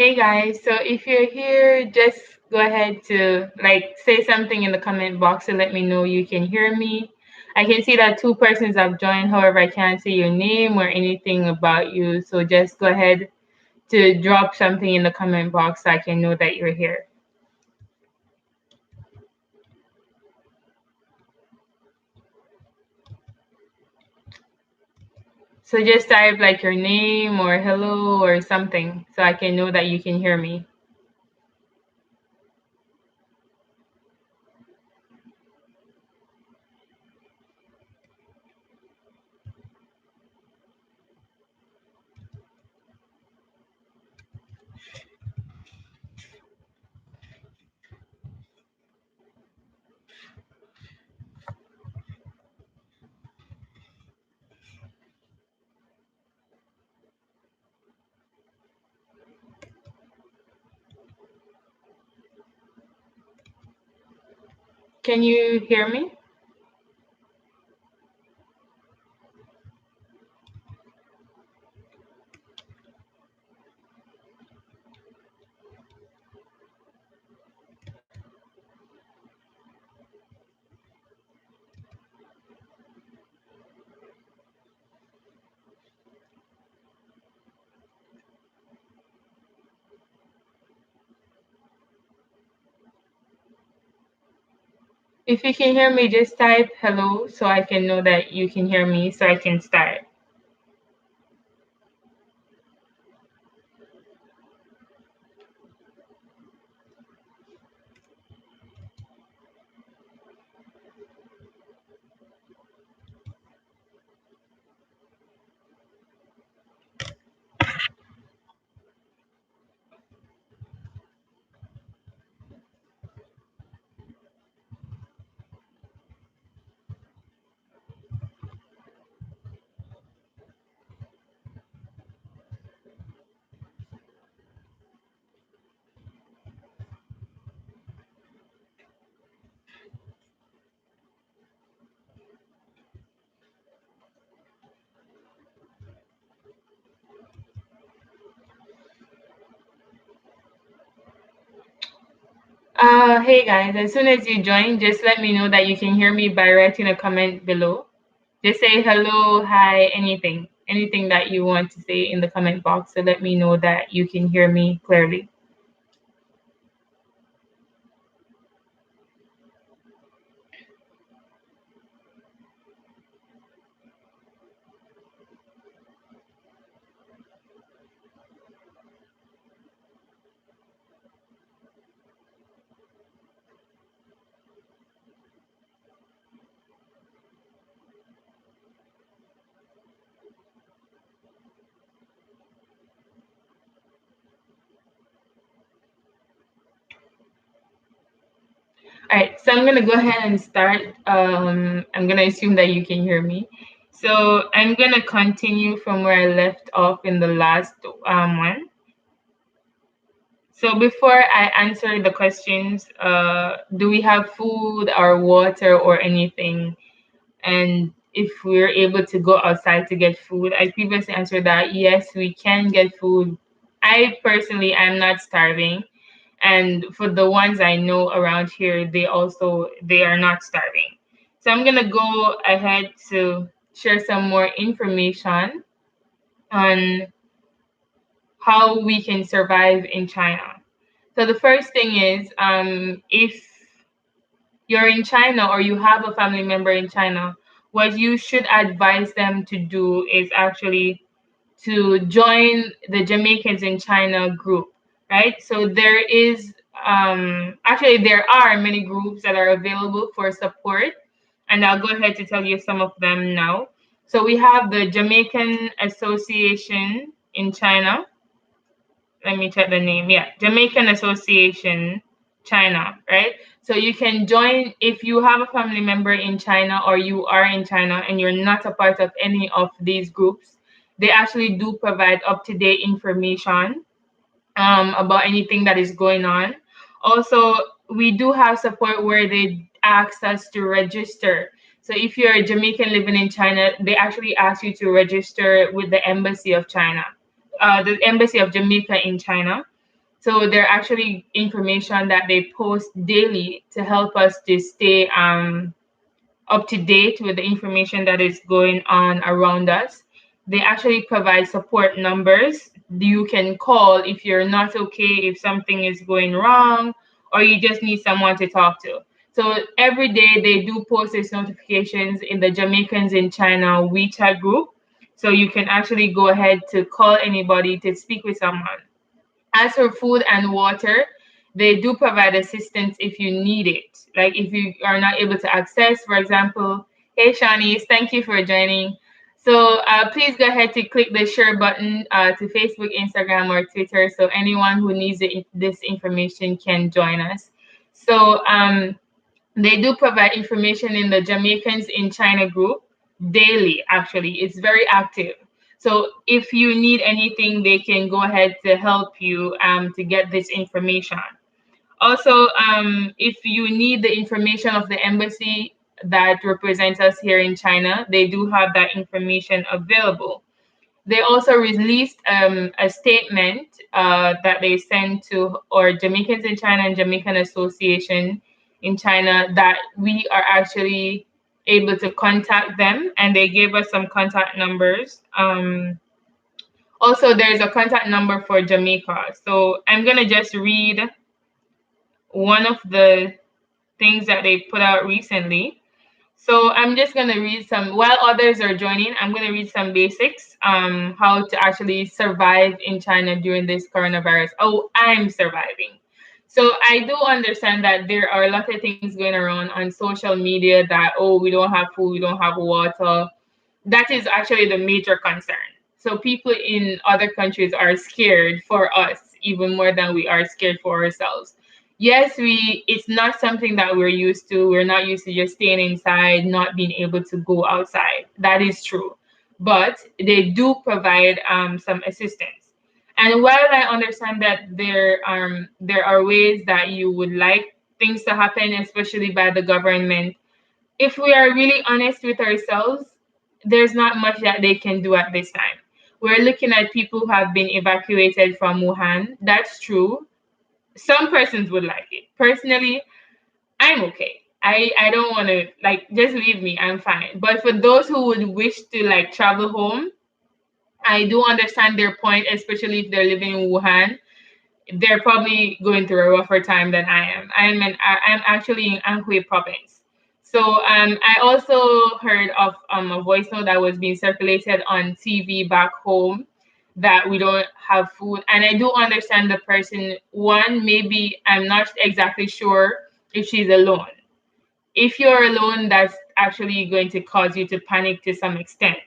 Hey guys, so if you're here, just go ahead to say something in the comment box to let me know you can hear me. I can see that two persons have joined, however, I can't see your name or anything about you. So just go ahead to drop something in the comment box so I can know that you're here. So just type like your name or hello or something so I can know that you can hear me. Can you hear me? If you can hear me, just type hello so I can know that you can hear me so I can start. Hey guys, as soon as you join, just let me know that you can hear me by writing a comment below. Just say hello, hi, anything that you want to say in the comment box to let me know that you can hear me clearly. All right, so I'm gonna go ahead and start. I'm gonna assume that you can hear me. So I'm gonna continue from where I left off in the last one. So before I answer the questions, do we have food or water or anything? And if we're able to go outside to get food, I previously answered that yes, we can get food. I personally am not starving, and for the ones I know around here, they are not starving. So I'm gonna go ahead to share some more information on how we can survive in China. So the first thing is, if you're in China or you have a family member in China, what you should advise them to do is actually to join the Jamaicans in China group, right? So there are many groups that are available for support, and I'll go ahead to tell you some of them now. So we have the Jamaican Association in China. Let me check the name. Yeah, Jamaican Association China, right? So you can join if you have a family member in China or you are in China and you're not a part of any of these groups. They actually do provide up to date information about anything that is going on. Also, we do have support where they ask us to register. So if you're a Jamaican living in China, they actually ask you to register with the Embassy of China, the Embassy of Jamaica in China. So they're actually information that they post daily to help us to stay up to date with the information that is going on around us. They actually provide support numbers you can call if you're not okay, if something is going wrong, or you just need someone to talk to. So every day they do post these notifications in the Jamaicans in China WeChat group. So you can actually go ahead to call anybody to speak with someone. As for food and water, they do provide assistance if you need it. Like if you are not able to access, for example, hey Shanice, thank you for joining. So please go ahead to click the share button to Facebook, Instagram, or Twitter, so anyone who needs this information can join us. So they do provide information in the Jamaicans in China group daily, actually. It's very active. So if you need anything, they can go ahead to help you to get this information. Also, if you need the information of the embassy that represents us here in China, they do have that information available. They also released a statement that they sent to our Jamaicans in China and Jamaican Association in China that we are actually able to contact them, and they gave us some contact numbers. Also, there's a contact number for Jamaica. So I'm going to just read one of the things that they put out recently. So I'm just going to read some, while others are joining, I'm going to read some basics, how to actually survive in China during this coronavirus. Oh, I'm surviving. So I do understand that there are a lot of things going around on social media that, oh, we don't have food, we don't have water. That is actually the major concern. So people in other countries are scared for us even more than we are scared for ourselves. Yes, it's not something that we're used to. We're not used to just staying inside, not being able to go outside. That is true. But they do provide some assistance. And while I understand that there are ways that you would like things to happen, especially by the government, if we are really honest with ourselves, there's not much that they can do at this time. We're looking at people who have been evacuated from Wuhan. That's true. Some persons would like it. Personally, I'm okay. I don't want to, like, just leave me. I'm fine. But for those who would wish to like travel home, I do understand their point, especially if they're living in Wuhan. They're probably going through a rougher time than I am. I'm actually in Anhui province. So I also heard of a voice note that was being circulated on TV back home that we don't have food. And I do understand the person. One, maybe I'm not exactly sure if she's alone. If you're alone, that's actually going to cause you to panic to some extent.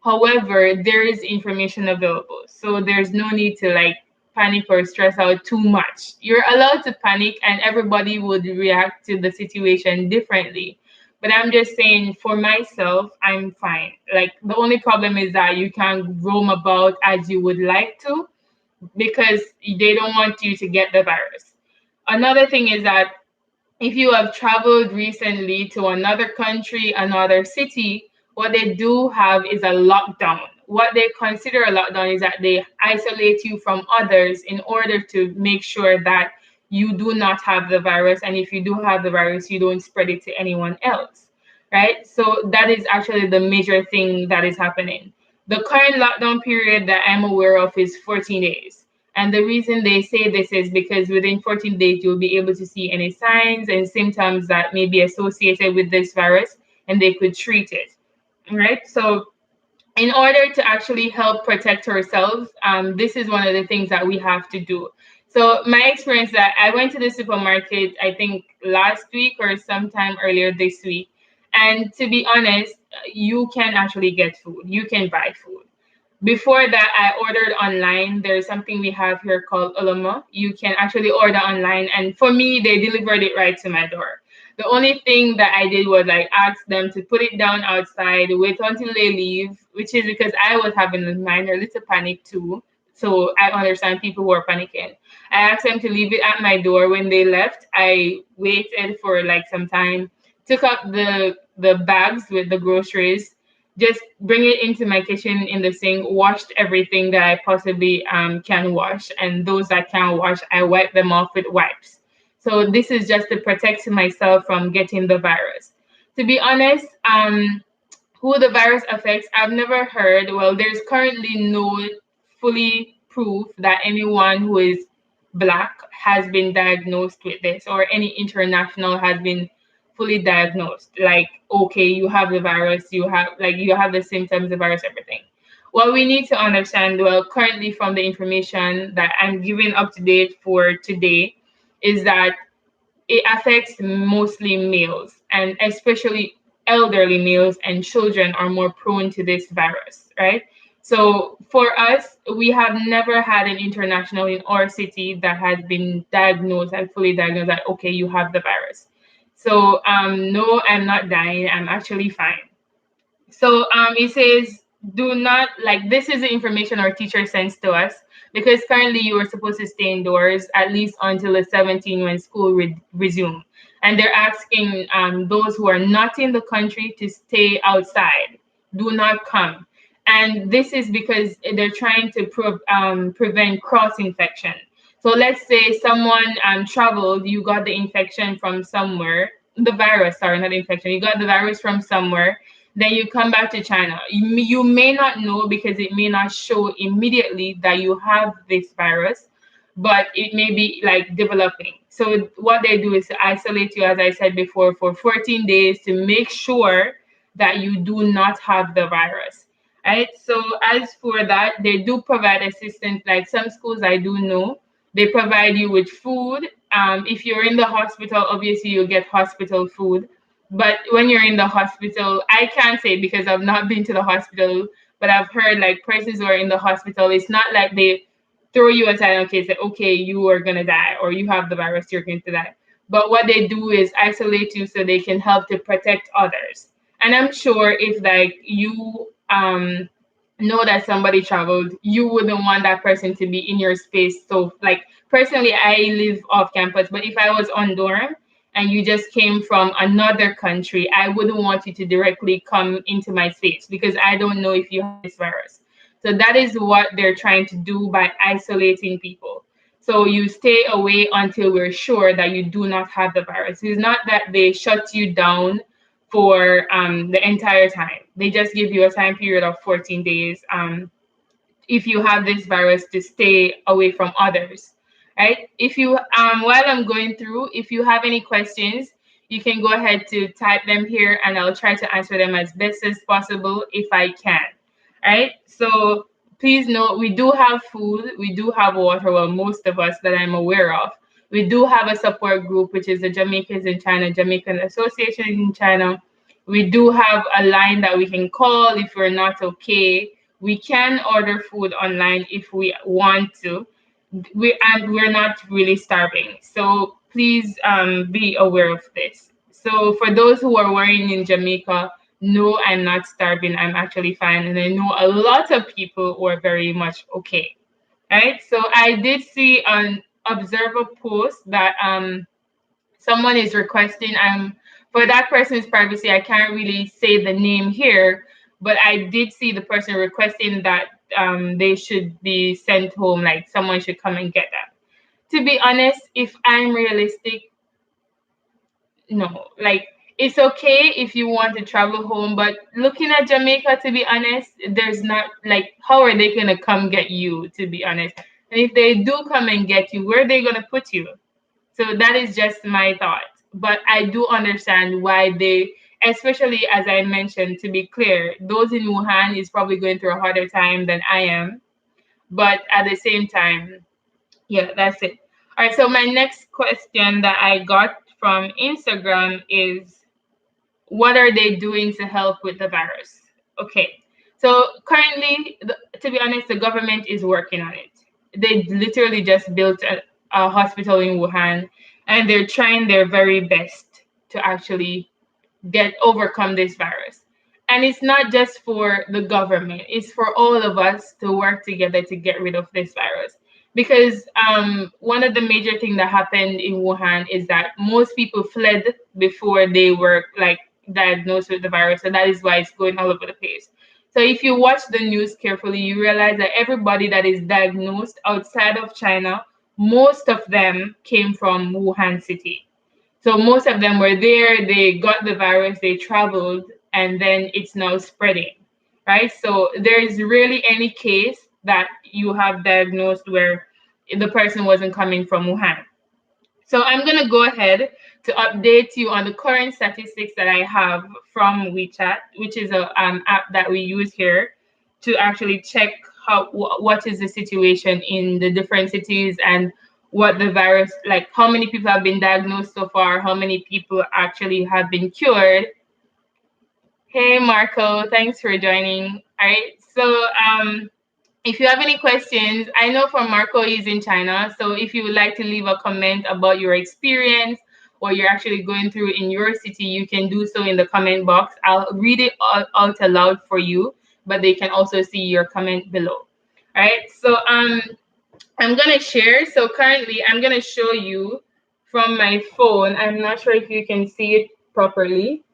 However, there is information available. So there's no need to like panic or stress out too much. You're allowed to panic and everybody would react to the situation differently. But I'm just saying for myself, I'm fine. Like the only problem is that you can't roam about as you would like to because they don't want you to get the virus. Another thing is that if you have traveled recently to another country, another city, what they do have is a lockdown. What they consider a lockdown is that they isolate you from others in order to make sure that you do not have the virus. And if you do have the virus, you don't spread it to anyone else, right? So that is actually the major thing that is happening. The current lockdown period that I'm aware of is 14 days. And the reason they say this is because within 14 days, you'll be able to see any signs and symptoms that may be associated with this virus and they could treat it. Right. So, in order to actually help protect ourselves, this is one of the things that we have to do. So, my experience that I went to the supermarket, I think last week or sometime earlier this week. And to be honest, you can actually get food, you can buy food. Before that, I ordered online. There's something we have here called Ulama. You can actually order online. And for me, they delivered it right to my door. The only thing that I did was I asked them to put it down outside, wait until they leave, which is because I was having a minor little panic too. So I understand people who are panicking. I asked them to leave it at my door. When they left, I waited for like some time, took up the bags with the groceries. just bring it into my kitchen in the sink, washed everything that I possibly can wash, and those that can't wash, I wipe them off with wipes. So this is just to protect myself from getting the virus. To be honest, who the virus affects, I've never heard. Well, there's currently no fully proof that anyone who is Black has been diagnosed with this, or any international has been fully diagnosed. Like, okay, you have the virus, you have the symptoms, the virus, everything. What we need to understand, well, currently from the information that I'm giving up to date for today, is that it affects mostly males, and especially elderly males and children are more prone to this virus, right? So for us, we have never had an international in our city that has been diagnosed and fully diagnosed that, okay, you have the virus. So no, I'm not dying. I'm actually fine. So it says, do not, like, this is the information our teacher sends to us, because currently you are supposed to stay indoors at least until the 17th when school resume. And they're asking those who are not in the country to stay outside. Do not come. And this is because they're trying to prevent cross infection. So let's say someone traveled, you got the infection from somewhere, the virus, sorry, not infection, you got the virus from somewhere, then you come back to China. You may not know because it may not show immediately that you have this virus, but it may be like developing. So what they do is to isolate you, as I said before, for 14 days to make sure that you do not have the virus. Right. So as for that, they do provide assistance. Like some schools I do know, they provide you with food. If you're in the hospital, obviously you get hospital food. But when you're in the hospital, I can't say because I've not been to the hospital, but I've heard like persons who are in the hospital, it's not like they throw you aside, okay, say, okay, you are gonna die or you have the virus, you're going to die. But what they do is isolate you so they can help to protect others. And I'm sure if like you know that somebody traveled, you wouldn't want that person to be in your space. So like personally, I live off campus, but if I was on dorm and you just came from another country, I wouldn't want you to directly come into my space because I don't know if you have this virus. So that is what they're trying to do by isolating people. So you stay away until we're sure that you do not have the virus. It's not that they shut you down for the entire time. They just give you a time period of 14 days if you have this virus to stay away from others, right? If you while I'm going through, if you have any questions, you can go ahead to type them here and I'll try to answer them as best as possible if I can. Right? So please note we do have food, we do have water, well, most of us that I'm aware of. We do have a support group, which is the Jamaicans in China, Jamaican Association in China. We do have a line that we can call if we're not okay. We can order food online if we want to. We're not really starving. So please be aware of this. So for those who are worrying in Jamaica, no, I'm not starving. I'm actually fine. And I know a lot of people who are very much okay. Right. So I did see an observer post that someone is requesting for that person's privacy, I can't really say the name here, but I did see the person requesting that they should be sent home, like someone should come and get them. To be honest, if I'm realistic, no, like it's okay if you want to travel home, but looking at Jamaica, to be honest, there's not like how are they gonna come get you, to be honest? And if they do come and get you, where are they gonna put you? So that is just my thought. But I do understand why they, especially as I mentioned, to be clear, those in Wuhan is probably going through a harder time than I am. But at the same time, yeah, that's it. All right. So my next question that I got from Instagram is, what are they doing to help with the virus? Okay. So currently, to be honest, the government is working on it. They literally just built a hospital in Wuhan, and they're trying their very best to actually overcome this virus. And it's not just for the government, it's for all of us to work together to get rid of this virus. Because one of the major things that happened in Wuhan is that most people fled before they were like diagnosed with the virus. So that is why it's going all over the place. So if you watch the news carefully, you realize that everybody that is diagnosed outside of China, most of them came from Wuhan city. So most of them were there, they got the virus, they traveled, and then it's now spreading, right? So there's really any case that you have diagnosed where the person wasn't coming from Wuhan. So I'm going to go ahead to update you on the current statistics that I have from WeChat, which is a app that we use here to actually check what is the situation in the different cities and what the virus, like how many people have been diagnosed so far, how many people actually have been cured. Hey, Marco, thanks for joining. All right. So if you have any questions, I know for Marco he's in China. So if you would like to leave a comment about your experience or you're actually going through in your city, you can do so in the comment box. I'll read it out aloud for you, but they can also see your comment below. All right. So I'm gonna share. So currently I'm gonna show you from my phone. I'm not sure if you can see it properly,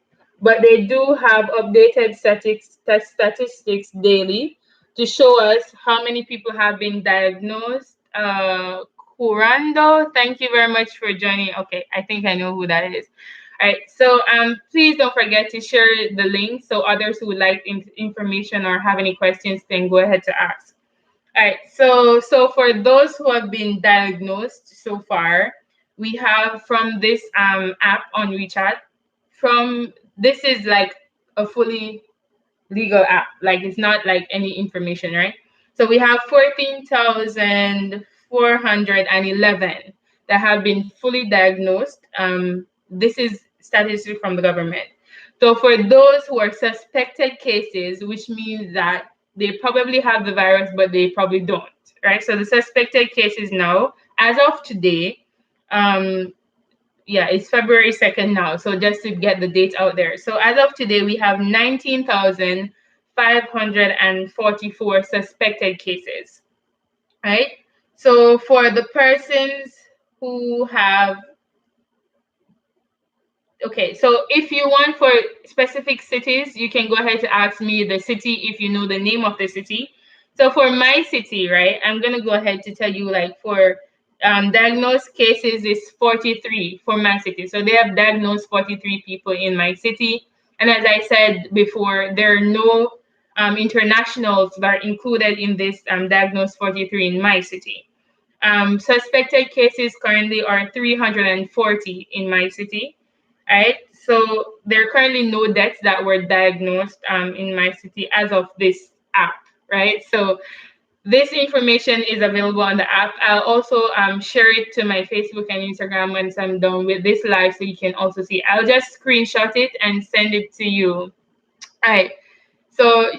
but they do have updated statistics daily to show us how many people have been diagnosed. Curando, thank you very much for joining. Okay, I think I know who that is. All right, so please don't forget to share the link so others who would like information or have any questions can go ahead to ask. All right, so for those who have been diagnosed so far, we have from this app on WeChat. From this is like a fully legal app, like it's not like any information, right? So we have 14,411 that have been fully diagnosed. This is statistics from the government. So for those who are suspected cases, which means that they probably have the virus, but they probably don't, right? So the suspected cases now, as of today, yeah, it's February 2nd now. So just to get the date out there. So as of today, we have 19,544 suspected cases, right? So for the persons who have, okay, so if you want for specific cities, you can go ahead to ask me the city if you know the name of the city. So for my city, right, I'm gonna go ahead to tell you like for diagnosed cases is 43 for my city. So they have diagnosed 43 people in my city. And as I said before, there are no internationals that are included in this diagnosed 43 in my city. Suspected cases currently are 340 in my city, right? So there are currently no deaths that were diagnosed in my city as of this app, right? So this information is available on the app. I'll also share it to my Facebook and Instagram once I'm done with this live so you can also see. I'll just screenshot it and send it to you. All right. So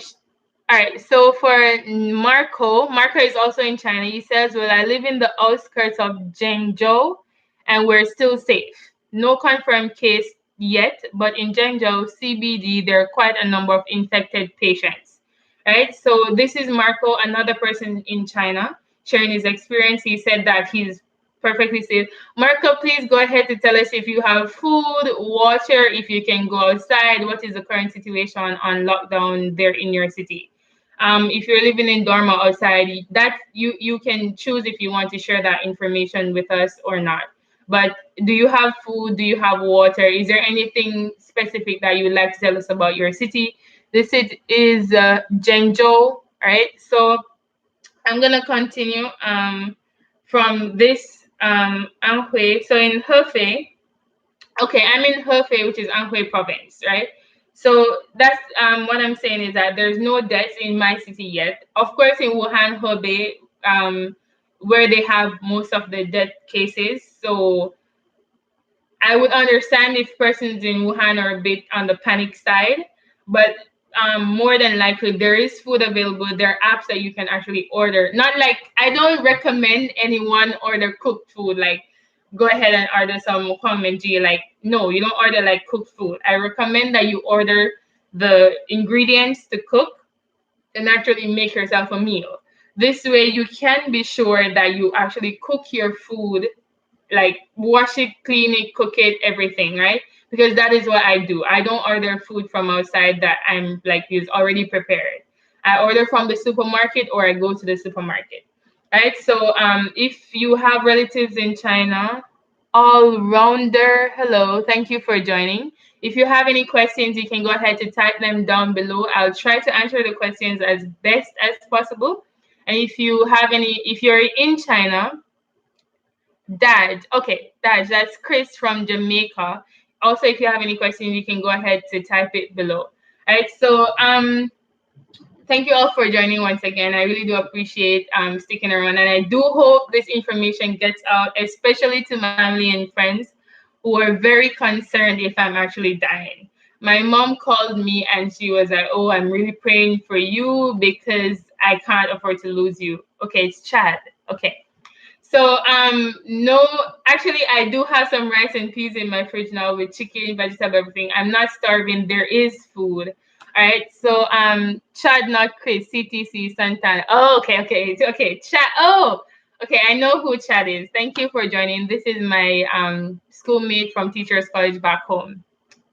all right, so for Marco is also in China. He says, well, I live in the outskirts of Zhengzhou and we're still safe. No confirmed case yet, but in Zhengzhou CBD, there are quite a number of infected patients, right? So this is Marco, another person in China, sharing his experience. He said that he's perfectly safe. Marco, please go ahead to tell us if you have food, water, if you can go outside, what is the current situation on lockdown there in your city? If you're living in dorm or outside, that you can choose if you want to share that information with us or not. But do you have food? Do you have water? Is there anything specific that you would like to tell us about your city? This is Zhengzhou, right? So I'm gonna continue from this Anhui. So in Hefei, okay, I'm in Hefei, which is Anhui province, right? So that's what I'm saying is that there's no deaths in my city yet. Of course, in Wuhan, Hebei, where they have most of the death cases. So I would understand if persons in Wuhan are a bit on the panic side, but more than likely there is food available. There are apps that you can actually order. Not like I don't recommend anyone order cooked food. Like go ahead and order some Kwangmenji. Like no, you don't order like cooked food. I recommend that you order the ingredients to cook and actually make yourself a meal. This way you can be sure that you actually cook your food, like wash it, clean it, cook it, everything, right? because that is what I do. I don't order food from outside that I'm like is already prepared. I order from the supermarket or I go to the supermarket. Right? So if you have relatives in China, all rounder, hello, thank you for joining. If you have any questions, you can go ahead to type them down below. I'll try to answer the questions as best as possible. And if you're in China, Dad, okay, Dad, that's Chris from Jamaica. Also, if you have any questions, you can go ahead to type it below. All right, so thank you all for joining once again. I really do appreciate sticking around, and I do hope this information gets out, especially to my family and friends who are very concerned if I'm actually dying. My mom called me and she was like, "Oh, I'm really praying for you because I can't afford to lose you." Okay, it's Chad. Okay. So no, actually I do have some rice and peas in my fridge now with chicken, vegetable, everything. I'm not starving. There is food. All right. So Chad, not Chris, CTC Santana. Oh, okay. Chad. Oh, okay. I know who Chad is. Thank you for joining. This is my schoolmate from Teachers College back home.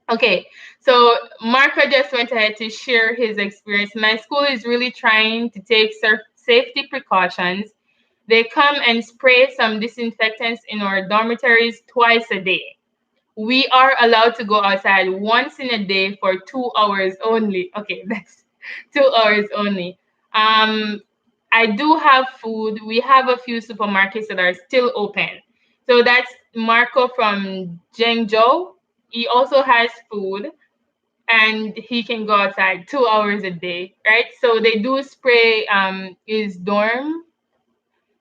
Okay, so Marco just went ahead to share his experience. My school is really trying to take safety precautions. They come and spray some disinfectants in our dormitories twice a day. We are allowed to go outside once in a day for 2 hours only. Okay, that's 2 hours only. Um, I do have food. We have a few supermarkets that are still open. So that's Marco from Zhengzhou. He also has food and he can go outside 2 hours a day, right? So they do spray his dorm.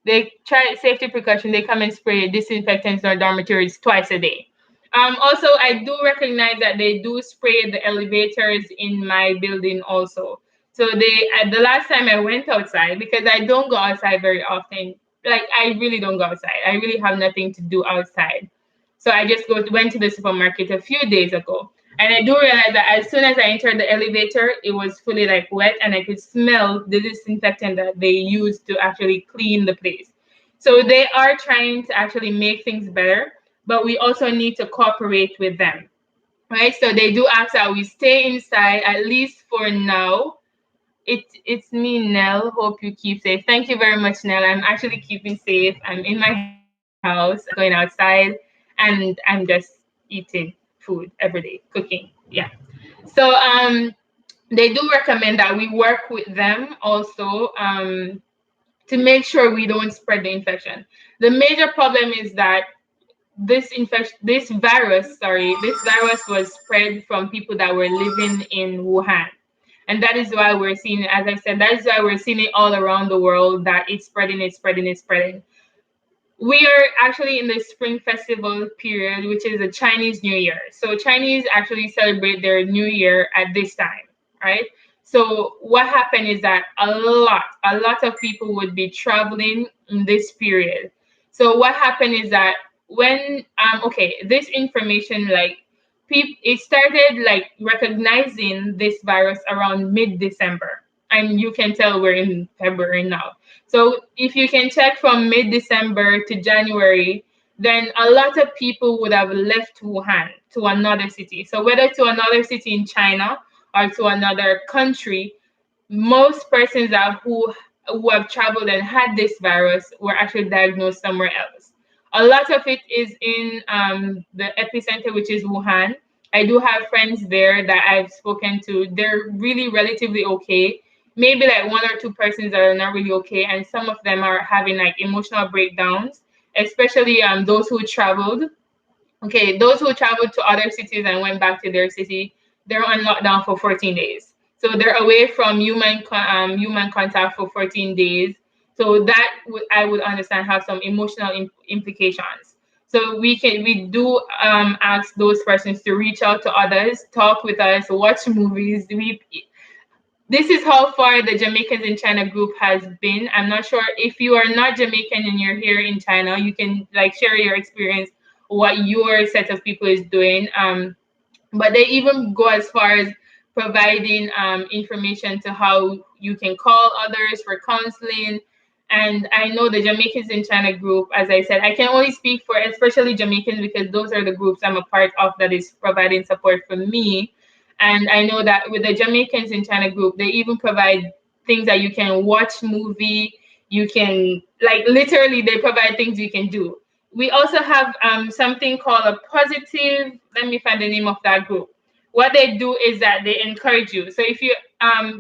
They try safety precaution. They come and spray disinfectants in our dormitories twice a day. Also, I do recognize that they do spray the elevators in my building also. So the last time I went outside, because I don't go outside very often, like I really don't go outside. I really have nothing to do outside. So I just went to the supermarket a few days ago. And I do realize that as soon as I entered the elevator, it was fully like wet and I could smell the disinfectant that they used to actually clean the place. So they are trying to actually make things better, but we also need to cooperate with them. Right? So they do ask that we stay inside at least for now. It's me, Nell. Hope you keep safe. Thank you very much, Nell. I'm actually keeping safe. I'm in my house. I'm not going outside, and I'm just eating food every day, cooking. Yeah. So they do recommend that we work with them also to make sure we don't spread the infection. The major problem is that this virus was spread from people that were living in Wuhan. And that is why we're seeing, as I said, that is why we're seeing it all around the world that it's spreading. We are actually in the Spring Festival period, which is the Chinese New Year. So Chinese actually celebrate their New Year at this time, right? So what happened is that a lot of people would be traveling in this period. So what happened is that when this information like people it started like recognizing this virus around mid-December, and you can tell we're in February now. So if you can check from mid-December to January, then a lot of people would have left Wuhan to another city. So whether to another city in China or to another country, most persons who have traveled and had this virus were actually diagnosed somewhere else. A lot of it is in the epicenter, which is Wuhan. I do have friends there that I've spoken to. They're really relatively okay. Maybe like one or two persons that are not really okay, and some of them are having like emotional breakdowns, especially those who traveled. Okay, those who traveled to other cities and went back to their city, they're on lockdown for 14 days. So they're away from human contact for 14 days. So that I would understand have some emotional implications. So we do ask those persons to reach out to others, talk with us, watch movies. This is how far the Jamaicans in China group has been. I'm not sure if you are not Jamaican and you're here in China, you can like share your experience, what your set of people is doing. But they even go as far as providing information to how you can call others for counseling And I know the Jamaicans in China group, as I said, I can only speak for especially Jamaicans because those are the groups I'm a part of that is providing support for me. And I know that with the Jamaicans in China group, they even provide things that you can watch movie, you can like literally they provide things you can do. We also have something called a positive. Let me find the name of that group. What they do is that they encourage you. So if you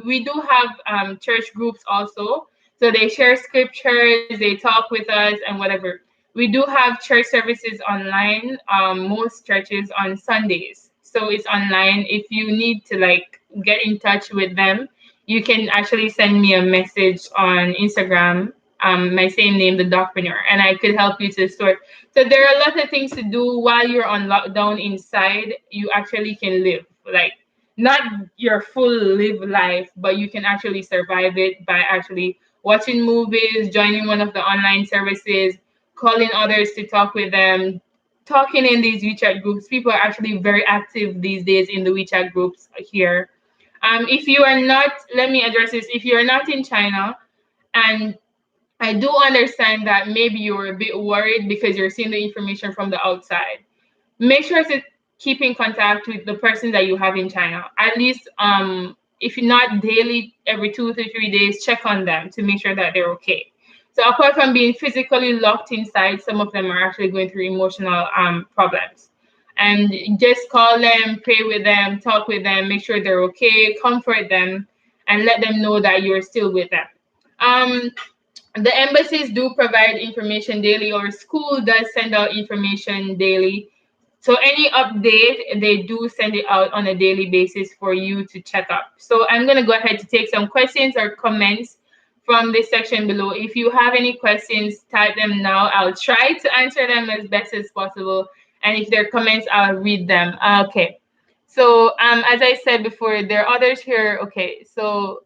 we do have church groups also. So they share scriptures, they talk with us, and whatever. We do have church services online. Most churches on Sundays, so it's online. If you need to like get in touch with them, you can actually send me a message on Instagram. My same name, the Docpreneur, and I could help you to sort. So there are a lot of things to do while you're on lockdown inside. You actually can live like not your full live life, but you can actually survive it by actually watching movies, joining one of the online services, calling others to talk with them, talking in these WeChat groups. People are actually very active these days in the WeChat groups here. If you are not, let me address this. If you are not in China, and I do understand that maybe you're a bit worried because you're seeing the information from the outside, make sure to keep in contact with the persons that you have in China. At least, if not daily, every 2 to 3 days, check on them to make sure that they're okay. So apart from being physically locked inside, some of them are actually going through emotional problems. And just call them, pray with them, talk with them, make sure they're okay, comfort them, and let them know that you're still with them. Um, the embassies do provide information daily, or school does send out information daily. So any update, they do send it out on a daily basis for you to check up. So I'm going to go ahead to take some questions or comments from this section below. If you have any questions, type them now. I'll try to answer them as best as possible. And if there are comments, I'll read them. Okay. So as I said before, there are others here. Okay, so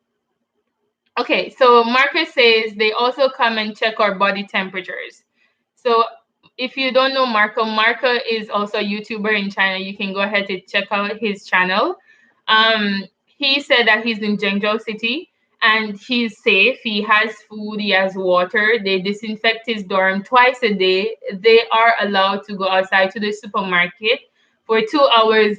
Marcus says they also come and check our body temperatures. So if you don't know Marco is also a YouTuber in China. You can go ahead to check out his channel. He said that he's in Zhengzhou City and he's safe. He has food, he has water. They disinfect his dorm twice a day. They are allowed to go outside to the supermarket for 2 hours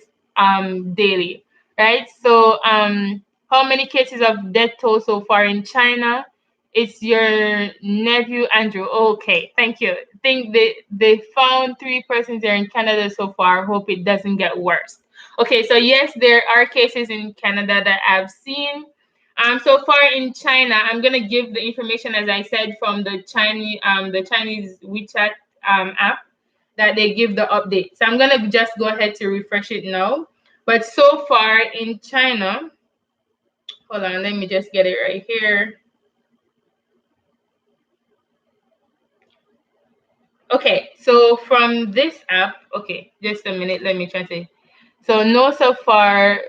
daily, right? So how many cases of death toll so far in China? It's your nephew Andrew. Okay, thank you. I think they found 3 persons there in Canada so far. Hope it doesn't get worse. Okay, so yes, there are cases in Canada that I've seen. So far in China, I'm gonna give the information as I said from the Chinese WeChat app that they give the update. So I'm gonna just go ahead to refresh it now. But so far in China, hold on, let me just get it right here. Okay, so from this app, okay, just a minute, let me translate. So no, so far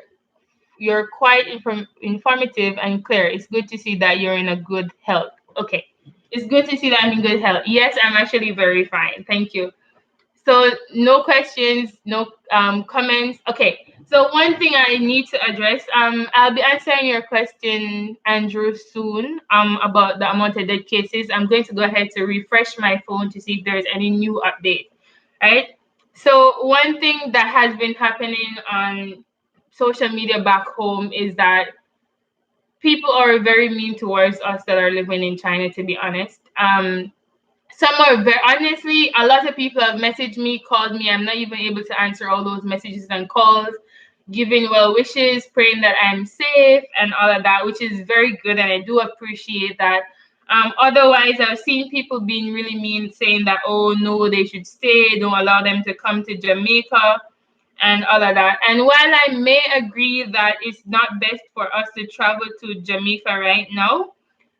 you're quite informative and clear. It's good to see that you're in a good health. Okay, it's good to see that I'm in good health. Yes, I'm actually very fine. Thank you. So no questions, no comments. Okay. So one thing I need to address, I'll be answering your question, Andrew, soon, about the amount of dead cases. I'm going to go ahead to refresh my phone to see if there's any new update. Right. So one thing that has been happening on social media back home is that people are very mean towards us that are living in China, to be honest. Some are very honestly, a lot of people have messaged me, called me. I'm not even able to answer all those messages and calls, giving well wishes, praying that I'm safe and all of that, which is very good. And I do appreciate that. Otherwise, I've seen people being really mean, saying that, oh, no, they should stay. Don't allow them to come to Jamaica and all of that. And while I may agree that it's not best for us to travel to Jamaica right now,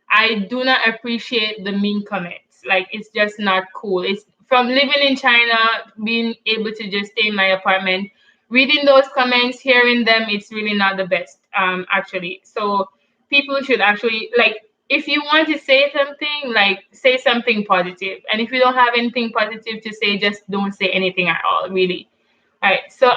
I do not appreciate the mean comments. Like it's just not cool. It's from living in China, being able to just stay in my apartment, reading those comments, hearing them, it's really not the best, actually. So people should actually like if you want to say something, like say something positive. And if you don't have anything positive to say, just don't say anything at all, really. All right. So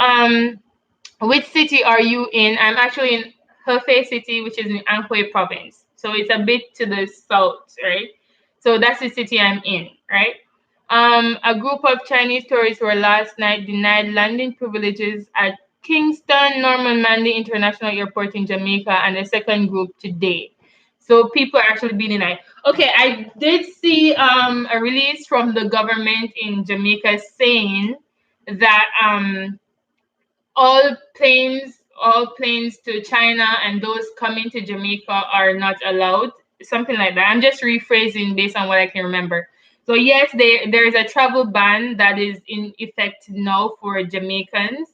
which city are you in? I'm actually in Hefei City, which is in Anhui province. So it's a bit to the south, right? So that's the city I'm in, right? A group of Chinese tourists were last night denied landing privileges at Kingston Norman Manley International Airport in Jamaica, and the second group today. So people are actually being denied. Okay, I did see a release from the government in Jamaica saying that all planes to China and those coming to Jamaica are not allowed. Something like that. I'm just rephrasing based on what I can remember. So yes, there is a travel ban that is in effect now for Jamaicans.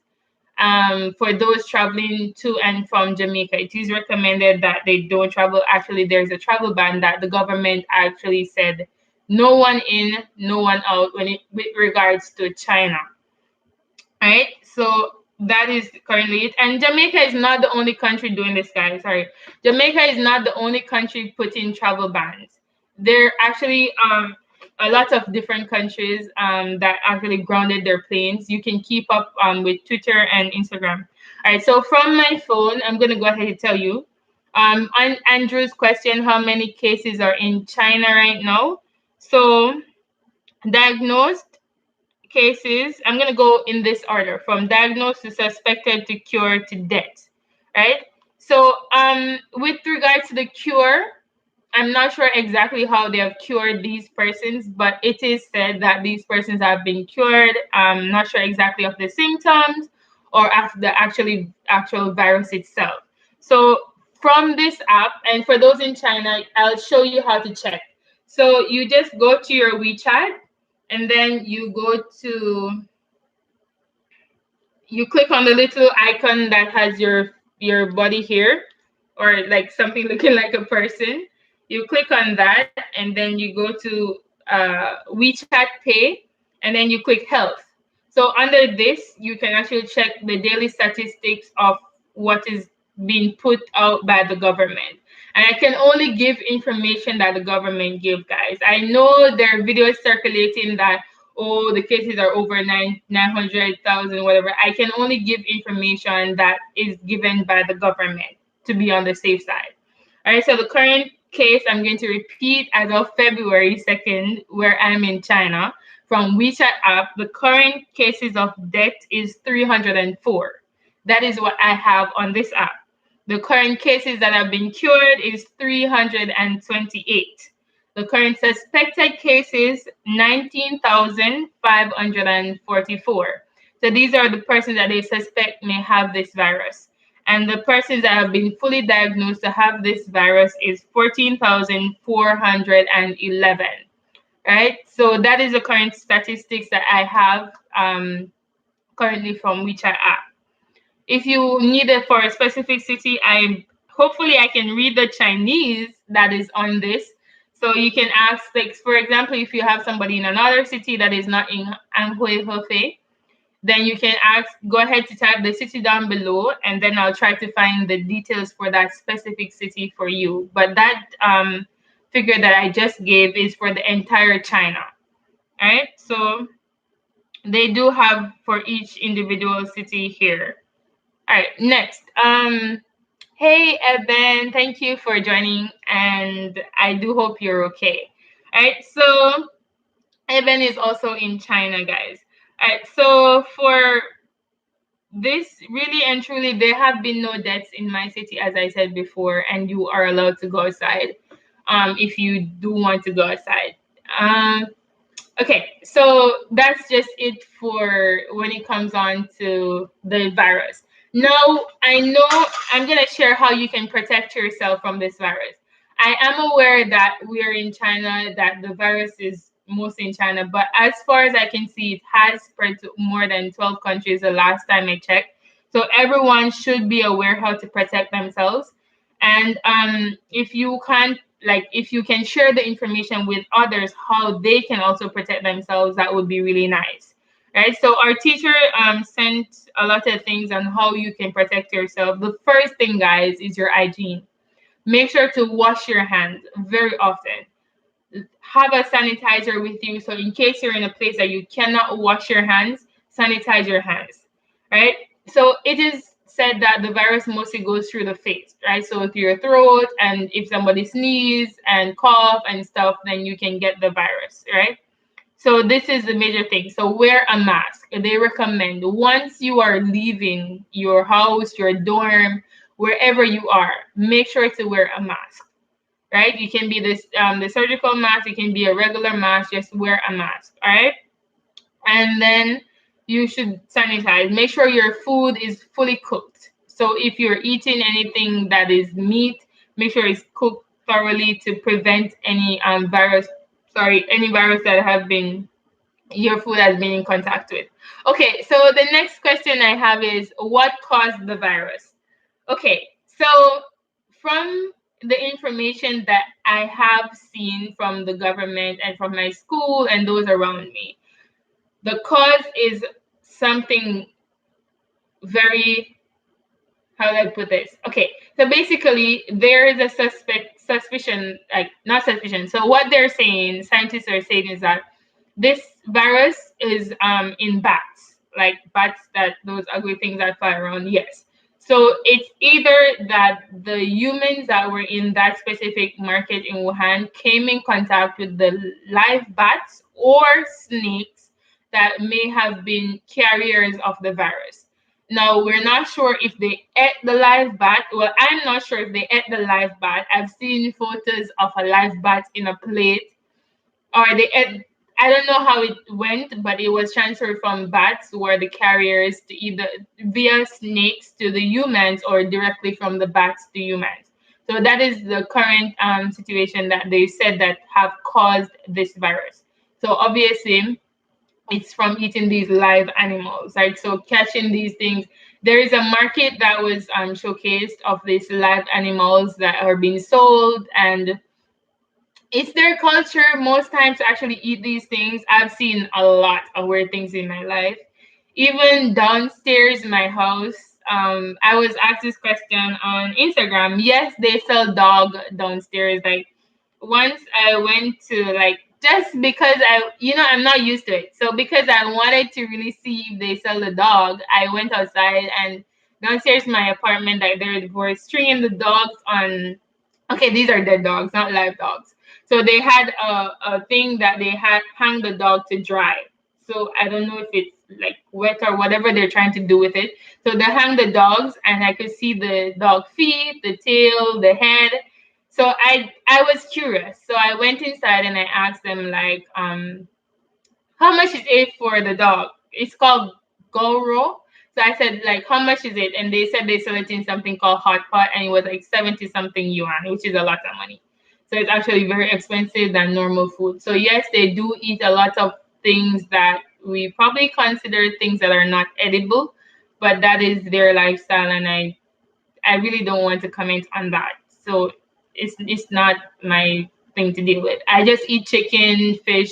For those traveling to and from Jamaica, it is recommended that they don't travel. Actually, there's a travel ban that the government actually said no one in, no one out with regards to China. Right? So that is currently it. And Jamaica is not the only country doing this, guys. Sorry. Jamaica is not the only country putting travel bans. There are actually a lot of different countries that actually grounded their planes. You can keep up with Twitter and Instagram. All right. So from my phone, I'm going to go ahead and tell you. On Andrew's question, how many cases are in China right now? So diagnosed cases, I'm going to go in this order from diagnosed to suspected to cure to death, right? So, with regards to the cure, I'm not sure exactly how they have cured these persons, but it is said that these persons have been cured. I'm not sure exactly of the symptoms or of the actual virus itself. So, from this app, and for those in China, I'll show you how to check. So, you just go to your WeChat and then you click on the little icon that has your body here, or like something looking like a person. You click on that and then you go to WeChat Pay, and then you click health. So under this you can actually check the daily statistics of what is being put out by the government. And I can only give information that the government give, guys. I know there are videos circulating that, oh, the cases are over 900,000, whatever. I can only give information that is given by the government to be on the safe side. All right, so the current case, I'm going to repeat as of February 2nd, where I'm in China, from WeChat app, the current cases of death is 304. That is what I have on this app. The current cases that have been cured is 328. The current suspected cases, 19,544. So these are the persons that they suspect may have this virus. And the persons that have been fully diagnosed to have this virus is 14,411. Right? So that is the current statistics that I have currently from WeChat app. If you need it for a specific city, hopefully I can read the Chinese that is on this. So you can ask, like, for example, if you have somebody in another city that is not in Anhui Hefei, then you can go ahead to type the city down below, and then I'll try to find the details for that specific city for you. But that figure that I just gave is for the entire China. All right, so they do have for each individual city here. All right, next. Hey, Evan, thank you for joining, and I do hope you're okay. All right, so Evan is also in China, guys. All right, so for this, really and truly, there have been no deaths in my city, as I said before, and you are allowed to go outside if you do want to go outside. Okay, so that's just it for when it comes on to the virus. Now, I know I'm going to share how you can protect yourself from this virus. I am aware that we are in China, that the virus is mostly in China, but as far as I can see, it has spread to more than 12 countries the last time I checked. So everyone should be aware how to protect themselves. And if you can share the information with others how they can also protect themselves, that would be really nice, right? So our teacher sent a lot of things on how you can protect yourself. The first thing, guys, is your hygiene. Make sure to wash your hands very often. Have a sanitizer with you, so in case you're in a place that you cannot wash your hands, sanitize your hands, right? So it is said that the virus mostly goes through the face, right? So through your throat, and if somebody sneeze and cough and stuff, then you can get the virus, right? So this is the major thing. So wear a mask. They recommend once you are leaving your house, your dorm, wherever you are, make sure to wear a mask, right? You can be this the surgical mask, it can be a regular mask, just wear a mask, all right? And then you should sanitize. Make sure your food is fully cooked. So if you're eating anything that is meat, make sure it's cooked thoroughly to prevent any any virus that have been your food has been in contact with. Okay, so the next question I have is what caused the virus? Okay, so from the information that I have seen from the government and from my school and those around me, the cause is something very, how do I put this? Okay, so basically there is a suspicion, like not suspicion. So what they're saying, scientists are saying is that this virus is in bats, like bats, that those ugly things that fly around. Yes. So it's either that the humans that were in that specific market in Wuhan came in contact with the live bats or snakes that may have been carriers of the virus. Now, we're not sure if they ate the live bat. Well, I'm not sure if they ate the live bat. I've seen photos of a live bat in a plate, or they ate. I don't know how it went, but it was transferred from bats, who are the carriers, to either via snakes to the humans or directly from the bats to humans. So that is the current situation that they said that have caused this virus. So obviously, it's from eating these live animals, right? So catching these things. There is a market that was showcased of these live animals that are being sold, and it's their culture most times to actually eat these things. I've seen a lot of weird things in my life. Even downstairs in my house, I was asked this question on Instagram. Yes, they sell dog downstairs. Like once I went to, like, just because I'm not used to it. So because I wanted to really see if they sell the dog, I went outside, and downstairs in my apartment, like, they were stringing the dogs on. Okay, these are dead dogs, not live dogs. So they had a thing that they had hang the dog to dry. So I don't know if it's like wet or whatever they're trying to do with it. So they hang the dogs, and I could see the dog feet, the tail, the head. So I was curious. So I went inside and I asked them, like, how much is it for the dog? It's called Goro. So I said, like, how much is it? And they said they sell it in something called hot pot, and it was like 70 something yuan, which is a lot of money. So it's actually very expensive than normal food. So yes, they do eat a lot of things that we probably consider things that are not edible, but that is their lifestyle, and I really don't want to comment on that. So it's not my thing to deal with. I just eat chicken, fish,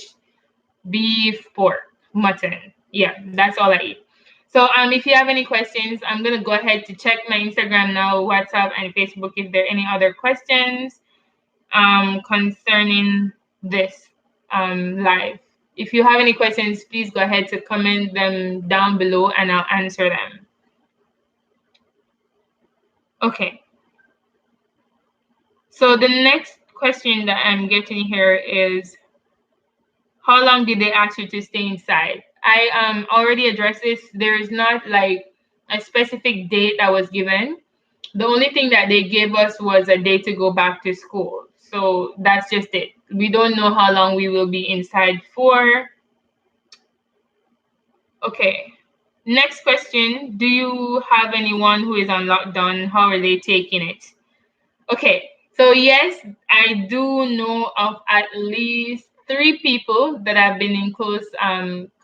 beef, pork, mutton. Yeah, that's all I eat. So if you have any questions, I'm gonna go ahead to check my Instagram now, WhatsApp, and Facebook if there are any other questions concerning this live. If you have any questions, please go ahead to comment them down below and I'll answer them. Okay. So the next question that I'm getting here is, how long did they ask you to stay inside? I already addressed this. There is not like a specific date that was given. The only thing that they gave us was a day to go back to school. So that's just it. We don't know how long we will be inside for. Okay. Next question. Do you have anyone who is on lockdown? How are they taking it? Okay. So yes, I do know of at least 3 people that have been in close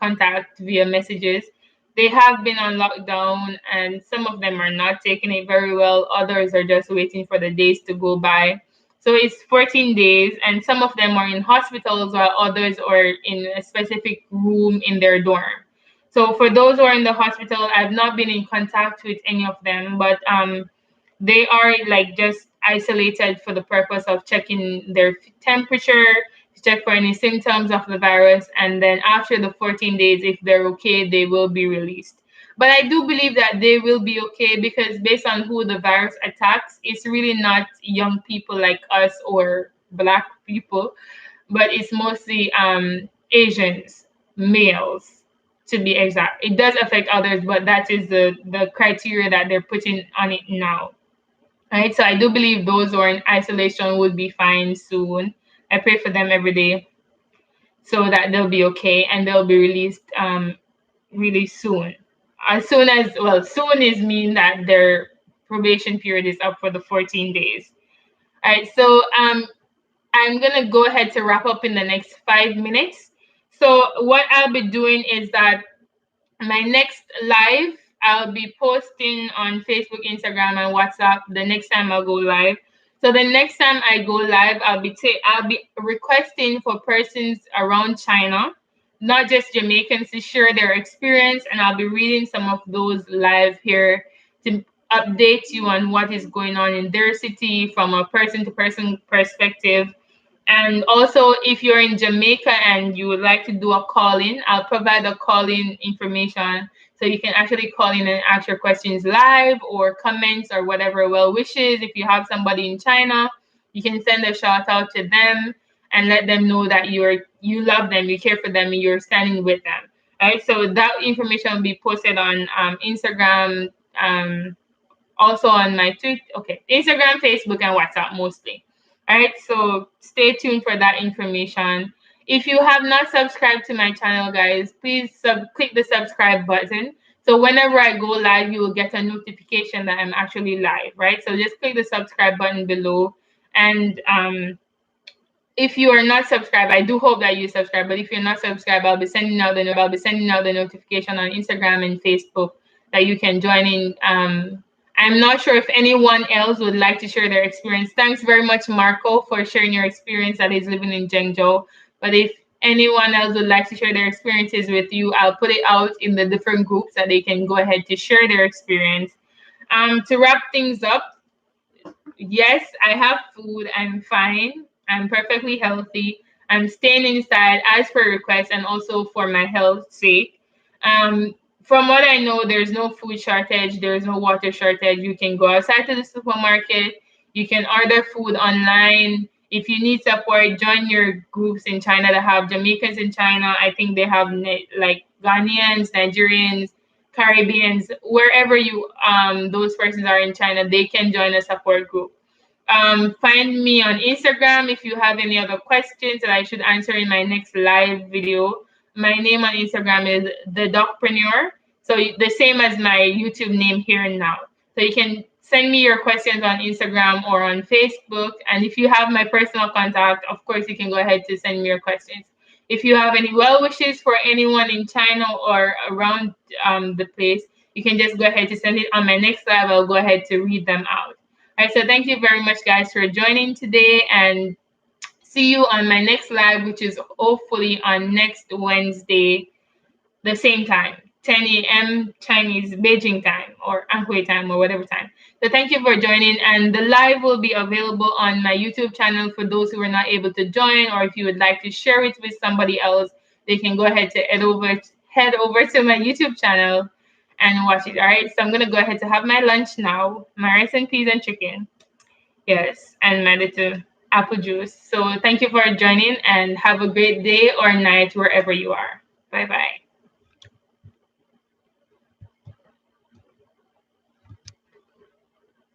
contact via messages. They have been on lockdown, and some of them are not taking it very well. Others are just waiting for the days to go by. So it's 14 days, and some of them are in hospitals while others are in a specific room in their dorm. So for those who are in the hospital, I've not been in contact with any of them, but they are like just isolated for the purpose of checking their temperature, to check for any symptoms of the virus, and then after the 14 days, if they're okay, they will be released. But I do believe that they will be okay, because based on who the virus attacks, it's really not young people like us or black people, but it's mostly Asians, males, to be exact. It does affect others, but that is the criteria that they're putting on it now. Right, so I do believe those who are in isolation would be fine soon. I pray for them every day so that they'll be okay and they'll be released really soon. As soon as, well, soon is mean that their probation period is up for the 14 days. All right, so I'm gonna go ahead to wrap up in the next 5 minutes. So what I'll be doing is that my next live, I'll be posting on Facebook, Instagram, and WhatsApp the next time I'll go live. So the next time I go live, I'll be requesting for persons around China, not just Jamaicans, to share their experience, and I'll be reading some of those live here to update you on what is going on in their city from a person to person perspective. And also, if you're in Jamaica and you would like to do a call in, I'll provide a call in information so you can actually call in and ask your questions live or comments or whatever well wishes. If you have somebody in China, you can send a shout out to them and let them know that you love them, you care for them, and you're standing with them. Right. So that information will be posted on Instagram, also on my Twitter, okay, Instagram, Facebook, and WhatsApp mostly. All right, so stay tuned for that information. If you have not subscribed to my channel, guys, please click the subscribe button. So whenever I go live, you will get a notification that I'm actually live, right? So just click the subscribe button below. And if you are not subscribed, I do hope that you subscribe. But if you're not subscribed, I'll be sending out the notification on Instagram and Facebook that you can join in. I'm not sure if anyone else would like to share their experience. Thanks very much, Marco, for sharing your experience that is living in Zhengzhou. But if anyone else would like to share their experiences with you, I'll put it out in the different groups that they can go ahead to share their experience. To wrap things up, yes, I have food. I'm fine. I'm perfectly healthy. I'm staying inside as per request and also for my health's sake. Um, from what I know, there's no food shortage, there's no water shortage. You can go outside to the supermarket, you can order food online. If you need support, join your groups in China that have Jamaicans in China. I think they have like Ghanaians, Nigerians, Caribbeans, wherever you those persons are in China, they can join a support group. Find me on Instagram if you have any other questions that I should answer in my next live video. My name on Instagram is the Docpreneur, so the same as my YouTube name here and now. So you can send me your questions on Instagram or on Facebook. And if you have my personal contact, of course, you can go ahead to send me your questions. If you have any well wishes for anyone in China or around the place, you can just go ahead to send it on my next live. I'll go ahead to read them out. All right, so thank you very much, guys, for joining today, and see you on my next live, which is hopefully on next Wednesday, the same time, 10 a.m. Chinese Beijing time or Anhui time or whatever time. So thank you for joining, and the live will be available on my YouTube channel for those who are not able to join, or if you would like to share it with somebody else, they can go ahead to head over to my YouTube channel and watch it. All right, so I'm gonna go ahead to have my lunch now, my rice and peas and chicken. Yes, and my little apple juice. So thank you for joining, and have a great day or night wherever you are. Bye bye.